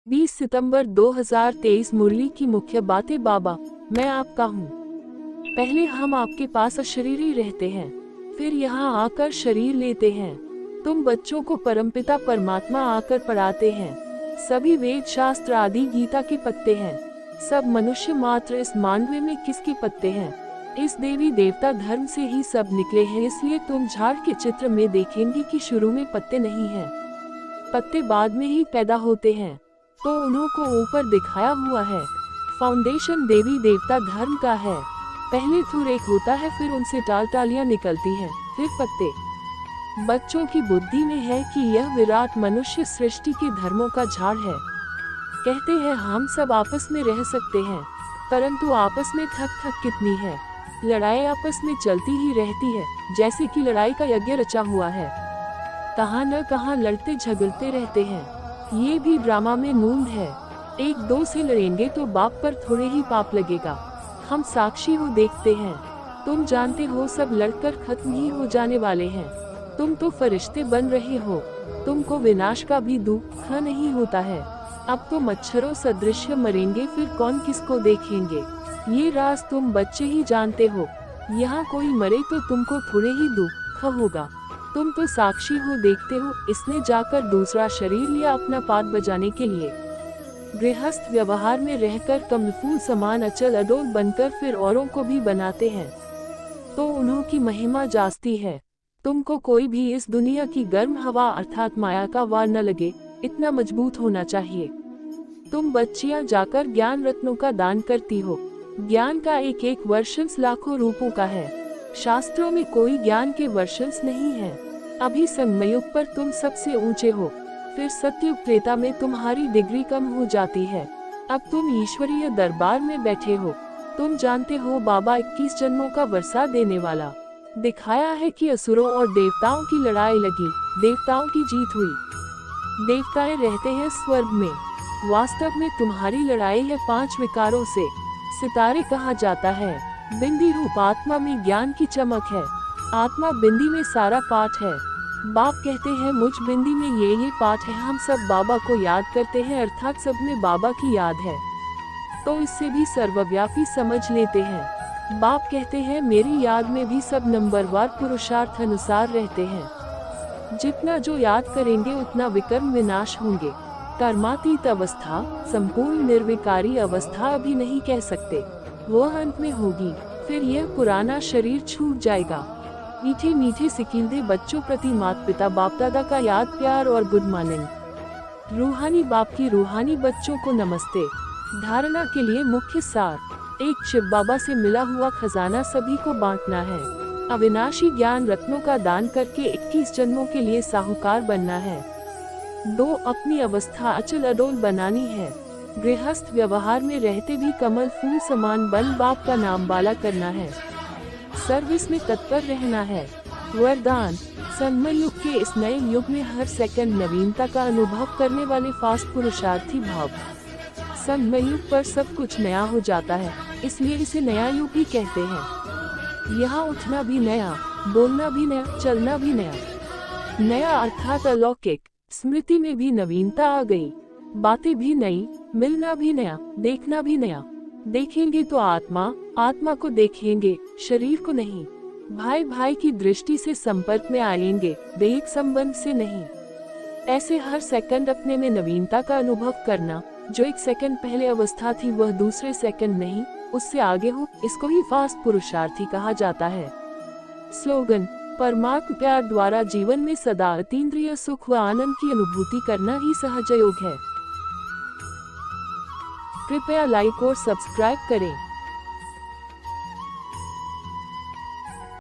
20 सितंबर 2023 मुरली की मुख्य बातें। बाबा, मैं आपका हूँ। पहले हम आपके पास अशरीरी रहते हैं, फिर यहाँ आकर शरीर लेते हैं। तुम बच्चों को परमपिता परमात्मा आकर पढ़ाते हैं। सभी वेद शास्त्र आदि गीता के पत्ते हैं। सब मनुष्य मात्र इस मांडवे में किसके पत्ते हैं? इस देवी देवता धर्म से ही सब निकले हैं। इसलिए तुम झाड़ के चित्र में देखेंगे कि शुरू में पत्ते नहीं हैं, पत्ते बाद में ही पैदा होते हैं। तो उन्हों को ऊपर दिखाया हुआ है। फाउंडेशन देवी देवता धर्म का है। पहले थूर एक होता है, फिर उनसे टालियां निकलती हैं, फिर पत्ते। बच्चों की बुद्धि में है कि यह विराट मनुष्य सृष्टि के धर्मों का झाड़ है। कहते हैं हम सब आपस में रह सकते हैं, परंतु आपस में थक कितनी है। लड़ाई आपस में चलती ही रहती है, जैसे कि लड़ाई का यज्ञ रचा हुआ है। कहाँ न कहाँ लड़ते झगड़ते रहते हैं। ये भी ड्रामा में नूंद है। एक दो से लड़ेंगे तो बाप पर थोड़े ही पाप लगेगा। हम साक्षी हो, देखते हैं। तुम जानते हो सब लड़कर खत्म ही हो जाने वाले हैं। तुम तो फरिश्ते बन रहे हो। तुमको विनाश का भी दुख नहीं होता है। अब तो मच्छरों सदृश मरेंगे, फिर कौन किसको देखेंगे? ये राज तुम बच्चे ही जानते हो। यहाँ कोई मरे तो तुमको थोड़े ही दुख होगा। तुम तो साक्षी हो, देखते हो। इसने जाकर दूसरा शरीर लिया अपना पाठ बजाने के लिए। गृहस्थ व्यवहार में रहकर कमलफूल समान अचल अडोल बनकर फिर औरों को भी बनाते हैं, तो उन्हों की महिमा जास्ती है। तुमको कोई भी इस दुनिया की गर्म हवा अर्थात माया का वार न लगे, इतना मजबूत होना चाहिए। तुम बच्चियां जाकर ज्ञान रत्नों का दान करती हो। ज्ञान का एक एक वर्षंस लाखों रूपों का है। शास्त्रों में कोई ज्ञान के वर्षंस नहीं है। अभी संगमयुग पर तुम सबसे ऊंचे हो, फिर सतयुग त्रेता में तुम्हारी डिग्री कम हो जाती है। अब तुम ईश्वरीय दरबार में बैठे हो। तुम जानते हो बाबा 21 जन्मों का वर्षा देने वाला। दिखाया है कि असुरों और देवताओं की लड़ाई लगी, देवताओं की जीत हुई। देवताएं रहते हैं स्वर्ग में। वास्तव में तुम्हारी लड़ाई है 5 विकारों से। सितारे कहा जाता है। बिंदी रूप आत्मा में ज्ञान की चमक है। आत्मा बिंदी में सारा पाठ है। बाप कहते हैं मुझ बिंदी में ये पाठ है। हम सब बाबा को याद करते हैं, अर्थात सब में बाबा की याद है, तो इससे भी सर्वव्यापी समझ लेते हैं। बाप कहते हैं मेरी याद में भी सब नंबरवार पुरुषार्थ अनुसार रहते हैं। जितना जो याद करेंगे उतना विकर्म विनाश होंगे। कर्मातीत अवस्था, संपूर्ण निर्विकारी अवस्था अभी नहीं कह सकते, वह अंत में होगी। फिर यह पुराना शरीर छूट जाएगा। मीठे मीठे सिकीलदे बच्चों प्रति माता पिता बाप दादा का याद प्यार और गुड मॉर्निंग। रूहानी बाप की रूहानी बच्चों को नमस्ते। धारणा के लिए मुख्य सार, एक शिव बाबा से मिला हुआ खजाना सभी को बांटना है। अविनाशी ज्ञान रत्नों का दान करके 21 जन्मों के लिए साहूकार बनना है। 2, अपनी अवस्था अचल अडोल बनानी है। गृहस्थ व्यवहार में रहते भी कमल फूल समान बन बाप का नाम बाला करना है। सर्विस में तत्पर रहना है। वरदान, संगम युग के इस नए युग में हर सेकंड नवीनता का अनुभव करने वाले फास्ट पुरुषार्थी भाव। संगम युग पर सब कुछ नया हो जाता है, इसलिए इसे नया युग ही कहते हैं। यहाँ उठना भी नया, बोलना भी नया, चलना भी नया। नया अर्थात अलौकिक। स्मृति में भी नवीनता आ गई। बातें भी नई, मिलना भी नया, देखना भी नया। देखेंगे तो आत्मा, आत्मा को देखेंगे, शरीर को नहीं। भाई भाई की दृष्टि से संपर्क में आएंगे, दैहिक संबंध से नहीं। ऐसे हर सेकंड अपने में नवीनता का अनुभव करना। जो एक सेकंड पहले अवस्था थी वह दूसरे सेकंड नहीं, उससे आगे हो, इसको ही फास्ट पुरुषार्थी कहा जाता है। स्लोगन, परमात्म प्यार द्वारा जीवन में सदा अतीन्द्रिय सुख व आनंद की अनुभूति करना ही सहज योग है। कृपया लाइक और सब्सक्राइब करें।